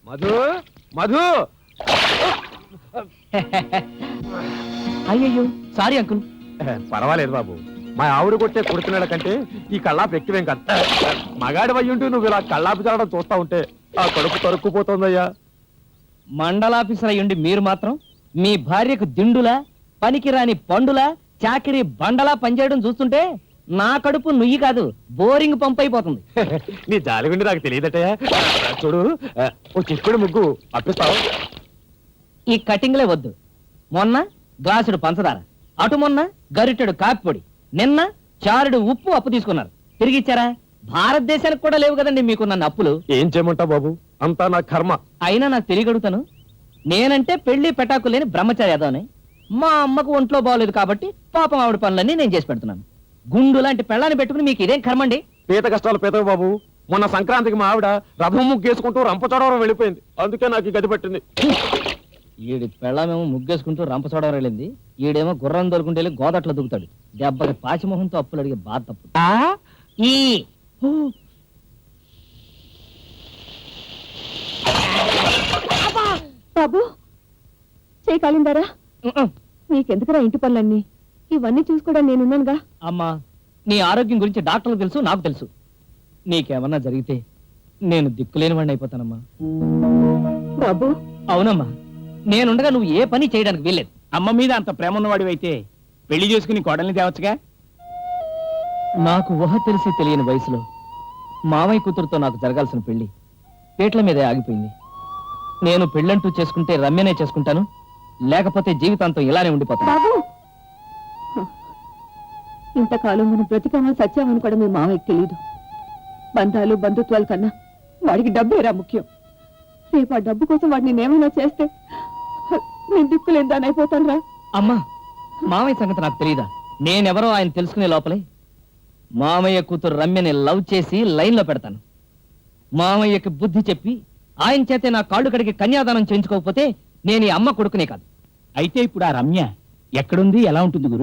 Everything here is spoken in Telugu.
మధు మధు అయ్యయ్యో సారీ అంకుల్. పర్వాలేదు బాబు, మా ఆవిడ కొట్టే కొడుతున్నాడ కంటే ఈ కళ్ళాపు ఎక్కువేం కాదు. మగాడి వయ్యుంటూ నువ్వు ఇలా కళ్ళాపు జరగడం చూస్తా ఉంటే ఆ కడుపు తరుక్కుపోతుందయ్యా. మండలాఫీసర్ అయ్యుండి మీరు మాత్రం మీ భార్యకు దిండులా పనికిరాని పండులా చాకిరి బండలా పనిచేయడం చూస్తుంటే నా కడుపు నుయ్యి కాదు బోరింగ్ పంప్ అయిపోతుంది. నీ జాలి గుండి నాకు తెలియదటయ్యా. చూడు, ఓ చిక్కుడు ముగ్గు అప్పిస్తావు. ఈ కటింగ్లే వద్దు. మొన్న గ్లాసుడు పంచదార, అటు మొన్న గరిటెడు కాపి పొడి, నిన్న చారుడు ఉప్పు అప్పు తీసుకున్నారు. తిరిగి ఇచ్చారా? భారతదేశానికి కూడా లేవు కదండి మీకు నన్ను అప్పులు. ఏం చేయమంటావు బాబు, అంతా నా కర్మ. అయినా నాకు తెలియగడుగుతాను, నేనంటే పెళ్లి పెటాకు లేని బ్రహ్మచారి యాదవని. మా అమ్మకు ఒంట్లో బాగోలేదు కాబట్టి పాపం ఆవిడ పనులన్నీ నేను చేసి పెడుతున్నాను. గుండు లాంటి పెళ్ళాన్ని పెట్టుకుని మీకు ఇదేం కర్మండి? పీత కష్టాలు పీతవు బాబు. మొన్న సంక్రాంతికి మా ఆవిడ రథం ముగ్గేసుకుంటూ రంపచోడవరం వెళ్ళిపోయింది. అందుకే నాకు ఈ గది పట్టింది. ఈడి పెళ్ళామేమో ముగ్గేసుకుంటూ రంపచోడవరం వెళ్ళింది, ఈడేమో గుర్రం దొరుకుంటే వెళ్ళి గోదట్లో దిగుతాడు. దెబ్బకి పాచిమోహంతో అప్పులు అడిగే బాధ తప్పు. ఈ బాబు చేయి కాలిందారా? నీకెందుకురా ఇంటి పనులన్నీ? ఇవన్నీ చూసుకోవడం నేనున్నానుగా. అమ్మా, నీ ఆరోగ్యం గురించి డాక్టర్లు తెలుసు, నాకు తెలుసు. నీకేమన్నా జరిగితే నేను దిక్కులేని వాడిని అయిపోతానమ్మా. బాబు అవునమ్మా, నేనుండగా నువ్వు ఏ పని చేయడానికి వీల్లేదు. అమ్మ మీద అంత ప్రేమ ఉన్నవాడివైతే పెళ్లి చేసుకుని కోడల్ని తేవచ్చుగా. నాకు ఊహ తెలిసి తెలియని వయసులో మామయ్య కూతురుతో నాకు జరగాల్సిన పెళ్లి పీటల మీదే ఆగిపోయింది. నేను పెళ్ళంటూ చేసుకుంటే రమ్యనే చేసుకుంటాను, లేకపోతే జీవితాంతం ఇలానే ఉండిపోతాను. బాబు ఇంతకాలం మనం బ్రతికామా సత్యామని కూడా మీ మామయ్యకి తెలియదు. బంధాలు బంధుత్వాల కన్నా వాడికి డబ్బేరా ముఖ్యం. రేపు ఆ డబ్బు కోసం వాడిని నేనేమైనా చేస్తే నేను దిక్కులేని అయిపోతాను రా. అమ్మా, మామయ్య సంగతి నాకు తెలియదా? నేనెవరో ఆయన తెలుసుకునే లోపలే మామయ్య కూతురు రమ్యని లవ్ చేసి లైన్లో పెడతాను. మామయ్యకి బుద్ధి చెప్పి ఆయన చేతే నా కాళ్ళు కడిగి కన్యాదానం చేయించుకోకపోతే నేను ఈ అమ్మ కొడుకునే కాదు. అయితే ఇప్పుడు ఆ రమ్య ఎక్కడుంది, ఎలా ఉంటుంది గురు?